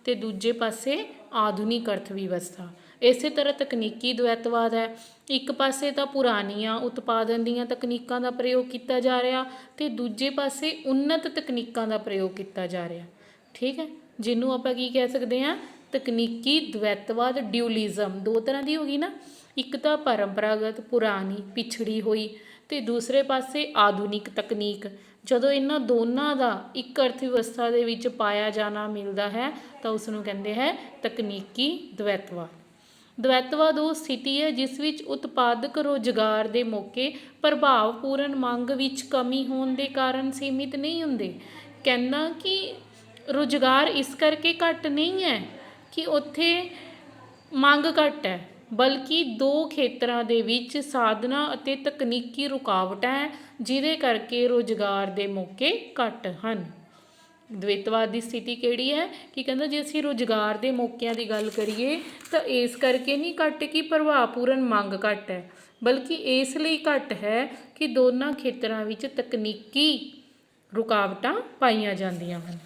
ਤੇ ਦੂਜੇ ਪਾਸੇ ਆਧੁਨਿਕ ਅਰਥ ਵਿਵਸਥਾ। ਇਸੇ ਤਰ੍ਹਾਂ ਤਕਨੀਕੀ द्वैतवाद है, एक पासे तो पुरानियां उत्पादन दीयां तकनीकां का प्रयोग किया जा रहा तो दूजे पासे उन्नत तकनीकां का प्रयोग किया जा रहा। ठीक है, जिन्हों आप की कह सकते हैं तकनीकी द्वैतवाद। ड्यूलिज्म दो तरह की होगी ना, एक तो परंपरागत पुरानी पिछड़ी हुई तो दूसरे पासे आधुनिक तकनीक। ਜਦੋਂ ਇਹਨਾਂ ਦੋਨਾਂ ਦਾ ਇੱਕ ਅਰਥ ਵਿਵਸਥਾ ਦੇ ਵਿੱਚ ਪਾਇਆ ਜਾਣਾ ਮਿਲਦਾ ਹੈ ਤਾਂ ਉਸ ਨੂੰ ਕਹਿੰਦੇ ਹੈ ਤਕਨੀਕੀ द्वैतवाद। द्वैतवाद ਉਹ ਸਥਿਤੀ ਹੈ ਜਿਸ ਵਿੱਚ ਉਤਪਾਦਕ ਰੁਜ਼ਗਾਰ ਦੇ ਮੌਕੇ ਪ੍ਰਭਾਵਪੂਰਨ ਮੰਗ ਵਿੱਚ ਕਮੀ ਹੋਣ ਦੇ ਕਾਰਨ ਸੀਮਿਤ ਨਹੀਂ ਹੁੰਦੇ। ਕਹਿੰਦਾ ਕਿ ਰੁਜ਼ਗਾਰ ਇਸ ਕਰਕੇ ਘੱਟ ਨਹੀਂ ਹੈ ਕਿ ਉੱਥੇ ਮੰਗ ਘੱਟ ਹੈ, ਬਲਕਿ ਦੋ ਖੇਤਰਾਂ ਦੇ ਵਿੱਚ ਸਾਧਨਾਂ ਅਤੇ ਤਕਨੀਕੀ ਰੁਕਾਵਟਾਂ ਹੈ ਜਿਹਦੇ ਕਰਕੇ ਰੁਜ਼ਗਾਰ ਦੇ ਮੌਕੇ ਘੱਟ ਹਨ। द्वैतवाद ਦੀ ਸਥਿਤੀ ਕਿਹੜੀ ਹੈ ਕਿ ਕਹਿੰਦਾ ਜੇ ਅਸੀਂ ਰੁਜ਼ਗਾਰ ਦੇ ਮੌਕਿਆਂ ਦੀ ਗੱਲ ਕਰੀਏ ਤਾਂ ਇਸ ਕਰਕੇ ਨਹੀਂ ਘੱਟ ਕਿ ਪ੍ਰਭਾਵਪੂਰਨ ਮੰਗ ਘੱਟ ਹੈ, ਬਲਕਿ ਇਸ ਲਈ ਘੱਟ ਹੈ ਕਿ ਦੋਨਾਂ ਖੇਤਰਾਂ ਵਿੱਚ ਤਕਨੀਕੀ ਰੁਕਾਵਟਾਂ ਪਾਈਆਂ ਜਾਂਦੀਆਂ ਹਨ।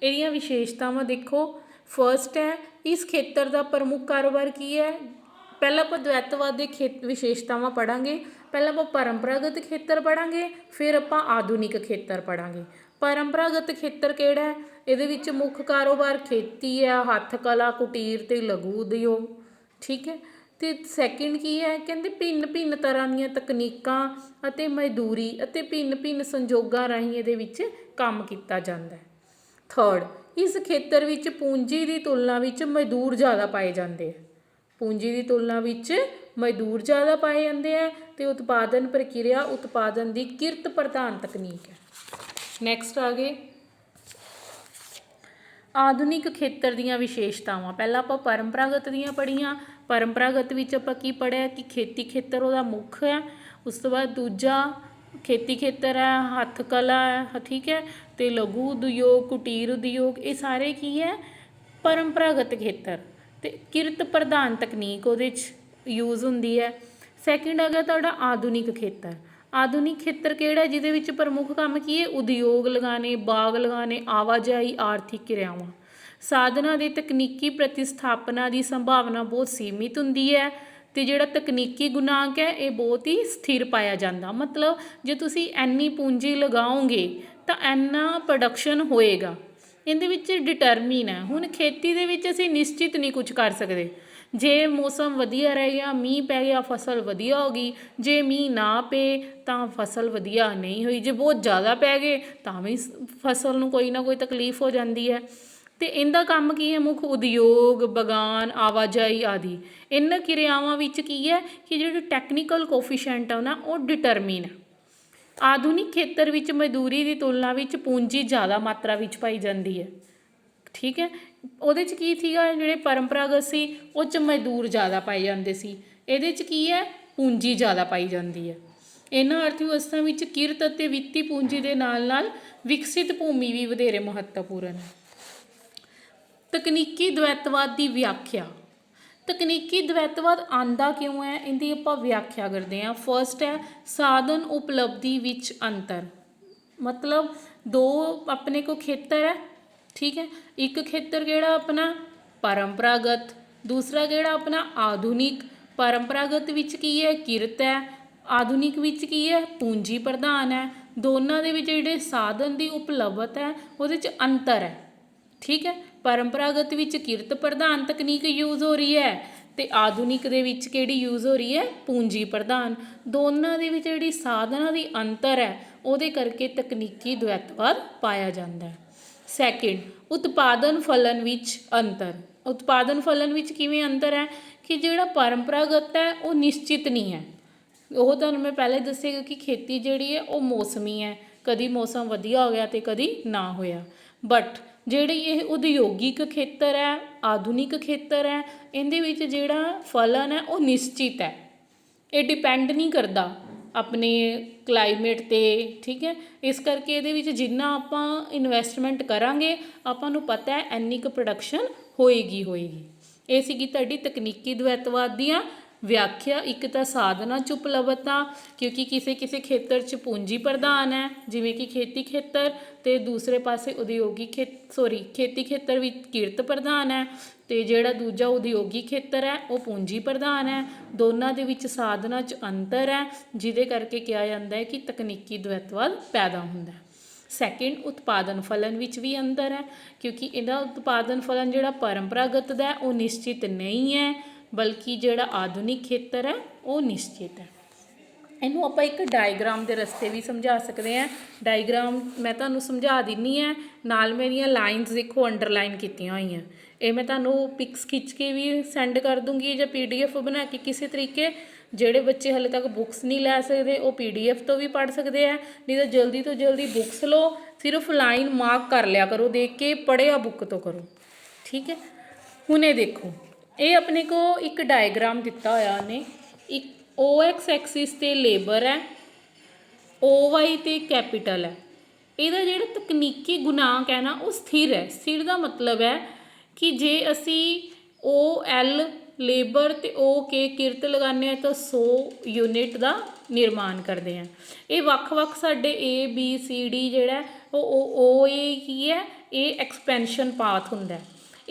ਇਹਦੀਆਂ ਵਿਸ਼ੇਸ਼ਤਾਵਾਂ ਦੇਖੋ। ਫਸਟ ਹੈ ਇਸ ਖੇਤਰ ਦਾ ਪ੍ਰਮੁੱਖ ਕਾਰੋਬਾਰ ਕੀ ਹੈ। ਪਹਿਲਾਂ ਆਪਾਂ द्वैतवाद ਦੇ ਵਿਸ਼ੇਸ਼ਤਾਵਾਂ ਪੜ੍ਹਾਂਗੇ। ਪਹਿਲਾਂ ਆਪਾਂ ਪਰੰਪਰਾਗਤ ਖੇਤਰ ਪੜ੍ਹਾਂਗੇ, ਫਿਰ ਆਪਾਂ ਆਧੁਨਿਕ ਖੇਤਰ ਪੜ੍ਹਾਂਗੇ। परंपरागत खेत्र किहड़ा है, ये मुख्य कारोबार खेती है, हथ कला, कुटीर ते लघु उद्योग। ठीक है, तो सैकेंड की है कहते भिन्न भिन्न तरह दी तकनीकां अते मजदूरी अते भिन्न भिन्न संजोगां राहीं इहदे विच काम किया जाता है। थर्ड इस खेत्र विच पूंजी की तुलना विच मजदूर ज़्यादा पाए जाते हैं। पूंजी की तुलना विच मजदूर ज़्यादा पाए जाते हैं तो उत्पादन प्रक्रिया उत्पादन की किरत प्रधान तकनीक है। नैक्सट आ गए आधुनिक खेत्र दीयां विशेषतावां। पहला आपां परंपरागत दीयां पढ़ियां। परंपरागत विच आपां की पढ़िया कि खेती खेत्र उहदा मुख्य है, उस तो बाद दूजा खेती खेत्र है, हथ कला है, ठीक है, तो लघु उद्योग, कुटीर उद्योग, ये सारे की है परंपरागत खेत्र। तो किरत प्रधान तकनीक उहदे च यूज़ हुंदी है। सैकेंड आ गया तुहाडा आधुनिक खेत्र। आधुनिक खेत्र किहड़ा जिहदे विच प्रमुख काम की है उद्योग लगाने, बाग लगाने, आवाजाही, आर्थिक क्रियावां। साधना दे तकनीकी प्रतिस्थापना की संभावना बहुत सीमित हुंदी है तो जिहड़ा तकनीकी गुणांक है ये बहुत ही स्थिर पाया जाता। मतलब जे तुसी इन्नी पूंजी लगाओगे तो इन्ना प्रोडक्शन होएगा, इहदे विच डिटरमिन है। हुण खेती दे विच असीं निश्चित नहीं कुछ कर सकते। जे मौसम वधिया रह गया, मीह पै गया, फसल वधिया हो गई, जे मीह ना पे तो फसल वधिया नहीं हुई, जे बहुत ज़्यादा पै गए तो भी फसल नूं कोई ना कोई तकलीफ हो जाती है। तो इनका काम की है मुख्य उद्योग, बगान, आवाजाही आदि। इन क्रियावां विच की है कि जो टैक्नीकल कोफिशेंट है ना वो डिटरमिन है। आधुनिक खेत्र विच मजदूरी की तुलना विच पूंजी ज़्यादा मात्रा विच पाई जाती है। ठीक है, ਉਹਦੇ 'ਚ ਕੀ ਸੀਗਾ ਜਿਹੜੇ परंपरागत सी ਉਹ 'ਚ ਮਜ਼ਦੂਰ ਜ਼ਿਆਦਾ ਪਾਏ ਜਾਂਦੇ ਸੀ, ਇਹਦੇ 'ਚ ਕੀ ਹੈ ਪੂੰਜੀ ਜ਼ਿਆਦਾ ਪਾਈ ਜਾਂਦੀ ਹੈ। ਇਹਨਾਂ ਅਰਥ ਵਿਵਸਥਾ ਵਿੱਚ ਕਿਰਤ ਅਤੇ ਵਿੱਤੀ ਪੂੰਜੀ ਦੇ ਨਾਲ ਨਾਲ ਵਿਕਸਿਤ ਭੂਮੀ ਵੀ ਵਧੇਰੇ ਮਹੱਤਵਪੂਰਨ ਹੈ। ਤਕਨੀਕੀ द्वैतवाद ਦੀ ਵਿਆਖਿਆ। तकनीकी द्वैतवाद आंदा क्यों है, इनकी आप व्याख्या करते हैं। फर्स्ट है साधन उपलब्धि विच अंतर। मतलब दो अपने को खेत्र है, ठीक है, एक खेत्र किहड़ा अपना परंपरागत, दूसरा किहड़ा अपना आधुनिक। परंपरागत विच की है किरत है, आधुनिक विच की है पूंजी प्रधान है। दोनों के विच जिहड़े साधन की उपलब्धता है उहदे च अंतर है। ठीक है, परंपरागत विच किरत प्रधान तकनीक यूज़ हो रही है तो आधुनिक दे विच किहड़ी यूज़ हो रही है पूंजी प्रधान। दोनों दे विच जिहड़ी साधना की अंतर है उहदे करके तकनीकी द्वैतवाद पाया जाता है। सैकेंड उत्पादन फलन विच अंतर। उत्पादन फलन विच किवें अंतर है कि जिहड़ा परंपरागत है वो निश्चित नहीं है। वो तुहानूं मैं पहले दस्सेगा कि खेती जिहड़ी है वो मौसमी है, कदी मौसम वधिया हो गया तो कदी ना होया। बट जिहड़ी ये उद्योगिक खेत्र है, आधुनिक खेत्र है, इहदे विच जिहड़ा फलन है वो निश्चित है, ये डिपेंड नहीं करता अपने क्लाइमेट ते। ठीक है, इस करके इहदे विच जिन्ना आपां इन्वेस्टमेंट करांगे आपां नूं पता है इन्नी क प्रोडक्शन होएगी। ये सीगी तुहाडी तकनीकी द्वैतवाद दीआं ਵਿਆਖਿਆ ਇੱਕ ਤਾਂ ਸਾਧਨਾਂ 'ਚ ਉਪਲਬਧਤਾ, ਕਿਉਂਕਿ ਕਿਸੇ ਖੇਤਰ 'ਚ ਪੂੰਜੀ ਪ੍ਰਧਾਨ ਹੈ, ਜਿਵੇਂ ਕਿ ਖੇਤੀ ਖੇਤਰ, ਅਤੇ ਦੂਸਰੇ ਪਾਸੇ ਉਦਯੋਗਿਕ ਖੇਤੀ ਖੇਤਰ ਵਿੱਚ ਕਿਰਤ ਪ੍ਰਧਾਨ ਹੈ, ਅਤੇ ਜਿਹੜਾ ਦੂਜਾ ਉਦਯੋਗਿਕ ਖੇਤਰ ਹੈ ਉਹ ਪੂੰਜੀ ਪ੍ਰਧਾਨ ਹੈ। ਦੋਨਾਂ ਦੇ ਵਿੱਚ ਸਾਧਨਾਂ 'ਚ ਅੰਤਰ ਹੈ, ਜਿਹਦੇ ਕਰਕੇ ਕਿਹਾ ਜਾਂਦਾ ਹੈ ਕਿ ਤਕਨੀਕੀ ਦਵੈਤਵਾਦ ਪੈਦਾ ਹੁੰਦਾ ਹੈ। ਸੈਕਿੰਡ, ਉਤਪਾਦਨ ਫਲਨ ਵਿੱਚ ਵੀ ਅੰਤਰ ਹੈ, ਕਿਉਂਕਿ ਇਹਦਾ ਉਤਪਾਦਨ ਫਲਨ ਜਿਹੜਾ ਪਰੰਪਰਾਗਤ ਦਾ ਉਹ ਨਿਸ਼ਚਿਤ ਨਹੀਂ ਹੈ, ਬਲਕਿ ਜਿਹੜਾ ਆਧੁਨਿਕ ਖੇਤਰ ਹੈ ਉਹ ਨਿਸ਼ਚਿਤ ਹੈ। ਇਹਨੂੰ ਆਪਾਂ ਇੱਕ ਡਾਇਗਰਾਮ ਦੇ ਰਸਤੇ ਵੀ ਸਮਝਾ ਸਕਦੇ ਹਾਂ। ਡਾਇਗਰਾਮ ਮੈਂ ਤੁਹਾਨੂੰ ਸਮਝਾ ਦਿੰਦੀ ਹਾਂ, ਨਾਲ ਮੇਰੀਆਂ ਲਾਈਨਸ ਦੇਖੋ ਅੰਡਰਲਾਈਨ ਕੀਤੀਆਂ ਹੋਈਆਂ। ਇਹ ਮੈਂ ਤੁਹਾਨੂੰ ਪਿਕਸ ਖਿੱਚ ਕੇ ਵੀ ਸੈਂਡ ਕਰ ਦੂੰਗੀ ਜਾਂ PDF ਬਣਾ ਕੇ ਕਿਸੇ ਤਰੀਕੇ। ਜਿਹੜੇ ਬੱਚੇ ਹਾਲੇ ਤੱਕ ਬੁੱਕਸ ਨਹੀਂ ਲੈ ਸਕਦੇ ਉਹ PDF ਤੋਂ ਵੀ ਪੜ੍ਹ ਸਕਦੇ ਆ, ਨਹੀਂ ਤਾਂ ਜਲਦੀ ਤੋਂ ਜਲਦੀ ਬੁੱਕਸ ਲਓ, ਸਿਰਫ ਲਾਈਨ ਮਾਰਕ ਕਰ ਲਿਆ ਕਰੋ, ਦੇਖ ਕੇ ਪੜ੍ਹਿਆ ਬੁੱਕ ਤੋਂ ਕਰੋ, ਠੀਕ ਹੈ। ਹੁਣ ਇਹ ਦੇਖੋ, ਇਹ ਆਪਣੇ ਕੋਲ ਇੱਕ ਡਾਇਗਰਾਮ ਦਿੱਤਾ ਹੋਇਆ ਉਹਨੇ, ਇੱਕ OX ਐਕਸਿਸ 'ਤੇ ਲੇਬਰ ਹੈ, OY 'ਤੇ ਕੈਪੀਟਲ ਹੈ। ਇਹਦਾ ਜਿਹੜਾ ਤਕਨੀਕੀ ਗੁਣਾਂਕ ਹੈ ਨਾ ਉਹ ਸਥਿਰ ਹੈ। ਸਥਿਰ ਦਾ ਮਤਲਬ ਹੈ ਕਿ ਜੇ ਅਸੀਂ OL ਲੇਬਰ ਅਤੇ OK ਕਿਰਤ ਲਗਾਉਂਦੇ ਹਾਂ ਤਾਂ 100 ਯੂਨਿਟ ਦਾ ਨਿਰਮਾਣ ਕਰਦੇ ਹਾਂ। ਇਹ ਵੱਖ-ਵੱਖ ਸਾਡੇ ABCD ਜਿਹੜਾ ਉਹ OA ਕੀ ਹੈ, ਇਹ ਐਕਸਪੈਂਸ਼ਨ ਪਾਥ ਹੁੰਦਾ।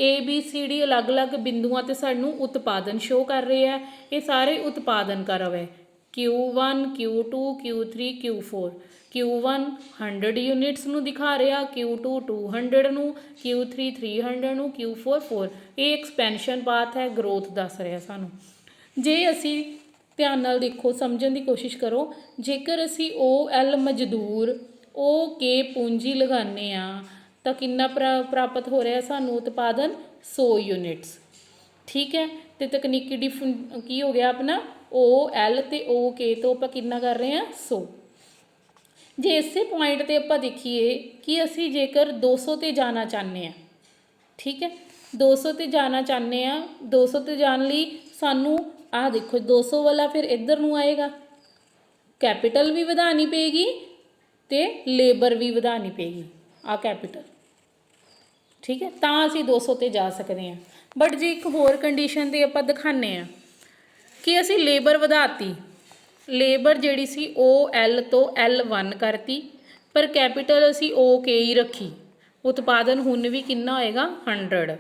ABCD ਅਲੱਗ-ਅਲੱਗ ਬਿੰਦੂਆਂ 'ਤੇ ਸਾਨੂੰ ਉਤਪਾਦਨ ਸ਼ੋ ਕਰ ਰਹੇ ਹੈ। ਇਹ ਸਾਰੇ ਉਤਪਾਦਨ ਕਰਵ ਹੈ, Q1 Q2 Q3 Q4। Q1 100 units ਨੂੰ ਦਿਖਾ ਰਿਹਾ, Q2 200 ਨੂੰ, Q3 300 ਨੂੰ, Q4 4। ਇਹ ਐਕਸਪੈਂਸ਼ਨ ਪਾਥ ਹੈ, ਗਰੋਥ ਦੱਸ ਰਿਹਾ ਸਾਨੂੰ। ਜੇ ਅਸੀਂ ਧਿਆਨ ਨਾਲ ਦੇਖੋ, ਸਮਝਣ ਦੀ ਕੋਸ਼ਿਸ਼ ਕਰੋ, ਜੇਕਰ ਅਸੀਂ OL ਮਜ਼ਦੂਰ OK ਪੂੰਜੀ ਲਗਾਉਂਦੇ ਹਾਂ ਤਾਂ ਕਿੰਨਾ ਪ੍ਰਾਪਤ ਹੋ ਰਿਹਾ ਸਾਨੂੰ ਉਤਪਾਦਨ? 100 ਯੂਨਿਟਸ, ਠੀਕ ਹੈ। ਅਤੇ ਤਕਨੀਕੀ ਕੀ ਹੋ ਗਿਆ ਆਪਣਾ OL ਅਤੇ OK ਤੋਂ ਆਪਾਂ ਕਿੰਨਾ ਕਰ ਰਹੇ ਹਾਂ? 100। ਜੇ ਇਸੇ ਪੁਆਇੰਟ 'ਤੇ ਆਪਾਂ ਦੇਖੀਏ ਕਿ ਅਸੀਂ ਜੇਕਰ 200 'ਤੇ ਜਾਣਾ ਚਾਹੁੰਦੇ ਹਾਂ, ਠੀਕ ਹੈ, 200 'ਤੇ ਜਾਣਾ ਚਾਹੁੰਦੇ ਹਾਂ, 200 'ਤੇ ਜਾਣ ਲਈ ਸਾਨੂੰ ਆਹ ਦੇਖੋ 200 ਵਾਲਾ ਫਿਰ ਇੱਧਰ ਨੂੰ ਆਏਗਾ, ਕੈਪੀਟਲ ਵੀ ਵਧਾਉਣੀ ਪਏਗੀ ਅਤੇ ਲੇਬਰ ਵੀ ਵਧਾਉਣੀ ਪਏਗੀ, ਆਹ ਕੈਪੀਟਲ, ਠੀਕ ਹੈ, ਤਾਂ ਅਸੀਂ 200 'ਤੇ ਜਾ ਸਕਦੇ ਹਾਂ। ਬਟ ਜੇ ਇੱਕ ਹੋਰ ਕੰਡੀਸ਼ਨ 'ਤੇ ਆਪਾਂ ਦਿਖਾਉਂਦੇ ਹਾਂ ਕਿ ਅਸੀਂ ਲੇਬਰ ਵਧਾਤੀ, ਲੇਬਰ ਜਿਹੜੀ ਸੀ OL ਤੋਂ L1 ਕਰਤੀ, ਪਰ ਕੈਪੀਟਲ ਅਸੀਂ OK ਹੀ ਰੱਖੀ, ਉਤਪਾਦਨ ਹੁਣ ਵੀ ਕਿੰਨਾ ਹੋਏਗਾ? 100।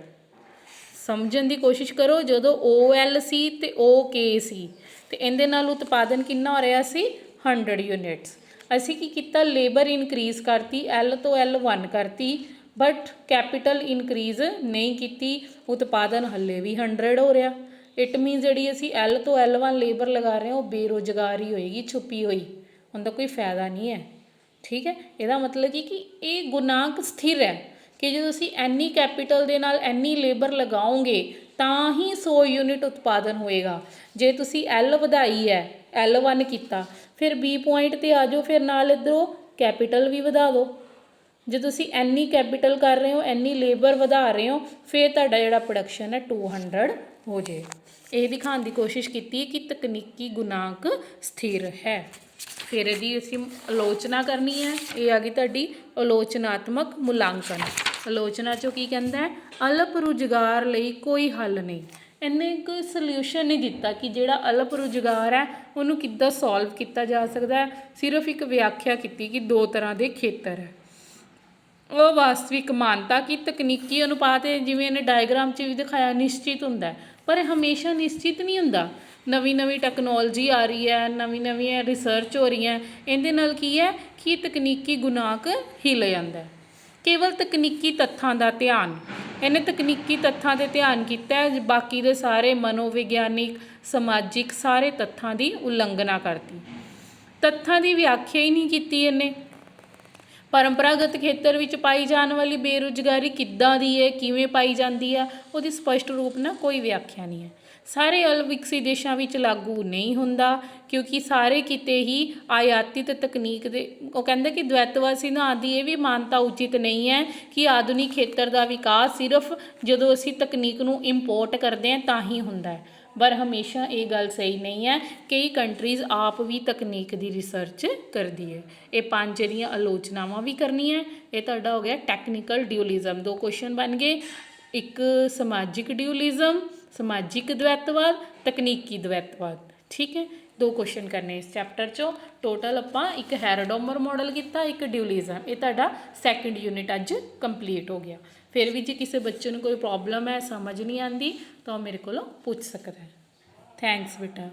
ਸਮਝਣ ਦੀ ਕੋਸ਼ਿਸ਼ ਕਰੋ, ਜਦੋਂ OL ਸੀ ਅਤੇ OK ਸੀ ਅਤੇ ਇਹਦੇ ਨਾਲ ਉਤਪਾਦਨ ਕਿੰਨਾ ਹੋ ਰਿਹਾ ਸੀ? 100 ਯੂਨਿਟਸ। ਅਸੀਂ ਕੀ ਕੀਤਾ? ਲੇਬਰ ਇਨਕਰੀਜ਼ ਕਰਤੀ, L ਤੋਂ L1 ਕਰਤੀ, ਬਟ ਕੈਪੀਟਲ ਇਨਕਰੀਜ਼ ਨਹੀਂ ਕੀਤੀ, ਉਤਪਾਦਨ ਹੱਲੇ ਵੀ 100 ਹੋ ਰਿਹਾ। ਇਟ ਮੀਨਸ ਜਿਹੜੀ ਅਸੀਂ L ਤੋਂ L1 ਲੇਬਰ ਲਗਾ ਰਹੇ ਹਾਂ ਉਹ ਬੇਰੁਜ਼ਗਾਰ ਹੀ ਹੋਏਗੀ, ਛੁਪੀ ਹੋਈ, ਉਹਦਾ ਕੋਈ ਫਾਇਦਾ ਨਹੀਂ ਹੈ, ਠੀਕ ਹੈ। ਇਹਦਾ ਮਤਲਬ ਕਿ ਇਹ ਗੁਣਾਂਕ ਸਥਿਰ ਹੈ ਕਿ ਜਦੋਂ ਅਸੀਂ ਐਨੀ ਕੈਪੀਟਲ ਦੇ ਨਾਲ ਐਨੀ ਲੇਬਰ ਲਗਾਓਗੇ ਤਾਂ ਹੀ 100 ਯੂਨਿਟ ਉਤਪਾਦਨ ਹੋਏਗਾ। ਜੇ ਤੁਸੀਂ L ਵਧਾਈ ਹੈ, L1 ਕੀਤਾ, ਫਿਰ B ਪੁਆਇੰਟ 'ਤੇ ਆ ਜਾਓ, ਫਿਰ ਨਾਲ ਇੱਧਰੋਂ ਕੈਪੀਟਲ ਵੀ ਵਧਾ ਦਿਓ। ਜੇ ਤੁਸੀਂ ਐਨੀ ਕੈਪੀਟਲ ਕਰ ਰਹੇ ਹੋ, ਐਨੀ ਲੇਬਰ ਵਧਾ ਰਹੇ ਹੋ, ਫਿਰ ਤੁਹਾਡਾ ਜਿਹੜਾ ਪ੍ਰੋਡਕਸ਼ਨ ਹੈ 200 ਹੋ ਜੇ। ਇਹ ਦਿਖਾਉਣ ਦੀ ਕੋਸ਼ਿਸ਼ ਕੀਤੀ ਕਿ ਤਕਨੀਕੀ ਗੁਣਾਂਕ ਸਥਿਰ ਹੈ। ਫਿਰ ਇਹਦੀ ਅਸੀਂ ਆਲੋਚਨਾ ਕਰਨੀ ਹੈ। ਇਹ ਆ ਗਈ ਤੁਹਾਡੀ ਆਲੋਚਨਾਤਮਕ ਮੁਲਾਂਕਣ। ਆਲੋਚਨਾ 'ਚੋਂ ਕੀ ਕਹਿੰਦਾ ਹੈ? ਅਲਪ ਰੁਜ਼ਗਾਰ ਲਈ ਕੋਈ ਹੱਲ ਨਹੀਂ। ਇਹਨੇ ਕੋਈ ਸਲਿਊਸ਼ਨ ਨਹੀਂ ਦਿੱਤਾ ਕਿ ਜਿਹੜਾ ਅਲਪ ਰੁਜ਼ਗਾਰ ਹੈ ਉਹਨੂੰ ਕਿੱਦਾਂ ਸੋਲਵ ਕੀਤਾ ਜਾ ਸਕਦਾ ਹੈ। ਸਿਰਫ ਇੱਕ ਵਿਆਖਿਆ ਕੀਤੀ ਕਿ 2 ਤਰ੍ਹਾਂ ਦੇ ਖੇਤਰ ਹੈ। ਉਹ ਵਾਸਤਵਿਕ ਮਾਨਤਾ ਕਿ ਤਕਨੀਕੀ ਅਨੁਪਾਤ, ਜਿਵੇਂ ਇਹਨੇ ਡਾਇਗਰਾਮ 'ਚ ਵੀ ਦਿਖਾਇਆ, ਨਿਸ਼ਚਿਤ ਹੁੰਦਾ, ਪਰ ਹਮੇਸ਼ਾ ਨਿਸ਼ਚਿਤ ਨਹੀਂ ਹੁੰਦਾ। ਨਵੀਂ ਟੈਕਨੋਲੋਜੀ ਆ ਰਹੀ ਹੈ, ਨਵੀਆਂ ਰਿਸਰਚ ਹੋ ਰਹੀਆਂ, ਇਹਦੇ ਨਾਲ ਕੀ ਹੈ ਕਿ ਤਕਨੀਕੀ ਗੁਣਾਂਕ ਹਿੱਲ ਜਾਂਦਾ। ਕੇਵਲ ਤਕਨੀਕੀ ਤੱਥਾਂ ਦਾ ਧਿਆਨ, ਇਹਨੇ ਤਕਨੀਕੀ ਤੱਥਾਂ 'ਤੇ ਧਿਆਨ ਕੀਤਾ, ਬਾਕੀ ਦੇ ਸਾਰੇ ਮਨੋਵਿਗਿਆਨਿਕ, ਸਮਾਜਿਕ ਸਾਰੇ ਤੱਥਾਂ ਦੀ ਉਲੰਘਣਾ ਕਰਤੀ। ਤੱਥਾਂ ਦੀ ਵਿਆਖਿਆ ਹੀ ਨਹੀਂ ਕੀਤੀ ਇਹਨੇ। ਪਰੰਪਰਾਗਤ ਖੇਤਰ ਵਿੱਚ ਪਾਈ ਜਾਣ ਵਾਲੀ ਬੇਰੁਜ਼ਗਾਰੀ ਕਿੱਦਾਂ ਦੀ ਹੈ, ਕਿਵੇਂ ਪਾਈ ਜਾਂਦੀ ਹੈ, ਉਹਦੀ ਸਪਸ਼ਟ ਰੂਪ ਨਾਲ ਕੋਈ ਵਿਆਖਿਆ ਨਹੀਂ ਹੈ। ਸਾਰੇ ਅਲਵਿਕਸਿਤ ਦੇਸ਼ਾਂ ਵਿੱਚ ਲਾਗੂ ਨਹੀਂ ਹੁੰਦਾ, ਕਿਉਂਕਿ ਸਾਰੇ ਕਿਤੇ ਹੀ ਆਯਾਤਿਤ ਤਕਨੀਕ ਦੇ, ਉਹ ਕਹਿੰਦੇ ਕਿ ਦਵੈਤਵਾਦ ਸਿਧਾਂਤ ਦੀ ਇਹ ਵੀ ਮਾਨਤਾ ਉਚਿਤ ਨਹੀਂ ਹੈ ਕਿ ਆਧੁਨਿਕ ਖੇਤਰ ਦਾ ਵਿਕਾਸ ਸਿਰਫ ਜਦੋਂ ਅਸੀਂ ਤਕਨੀਕ ਨੂੰ ਇੰਪੋਰਟ ਕਰਦੇ ਹਾਂ ਤਾਂ ਹੀ ਹੁੰਦਾ ਹੈ। ਪਰ ਹਮੇਸ਼ਾ ਇਹ ਗੱਲ ਸਹੀ ਨਹੀਂ ਹੈ। ਕਈ ਕੰਟਰੀਜ਼ ਆਪ ਵੀ ਤਕਨੀਕ ਦੀ ਰਿਸਰਚ ਕਰਦੀ ਹੈ। ਇਹ 5 ਜਿਹੜੀਆਂ ਆਲੋਚਨਾਵਾਂ ਵੀ ਕਰਨੀਆਂ। ਇਹ ਤੁਹਾਡਾ ਹੋ ਗਿਆ ਟੈਕਨੀਕਲ ਡਿਊਲਿਜ਼ਮ। 2 ਕੁਐਸਚਨ ਬਣ ਗਏ। ਇੱਕ ਸਮਾਜਿਕ ਡਿਊਲਿਜ਼ਮ, ਸਮਾਜਿਕ ਦਵੈਤਵਾਦ, ਤਕਨੀਕੀ ਦਵੈਤਵਾਦ। ਠੀਕ ਹੈ, 2 ਕੁਐਸਚਨ ਕਰਨੇ ਇਸ ਚੈਪਟਰ 'ਚੋਂ। ਟੋਟਲ ਆਪਾਂ ਇੱਕ ਹੈਰੋਡੋਮਰ ਮਾਡਲ ਕੀਤਾ, ਇੱਕ ਡਿਊਲਿਜ਼ਮ। ਇਹ ਤੁਹਾਡਾ ਸੈਕਿੰਡ ਯੂਨਿਟ ਅੱਜ ਕੰਪਲੀਟ ਹੋ ਗਿਆ। ਫਿਰ ਵੀ ਜੇ ਕਿਸੇ ਬੱਚੇ ਨੂੰ ਕੋਈ ਪ੍ਰੋਬਲਮ ਹੈ, ਸਮਝ ਨਹੀਂ ਆਉਂਦੀ, ਤਾਂ ਉਹ ਮੇਰੇ ਕੋਲੋਂ ਪੁੱਛ ਸਕਦਾ ਹੈ। ਥੈਂਕਸ ਬੇਟਾ।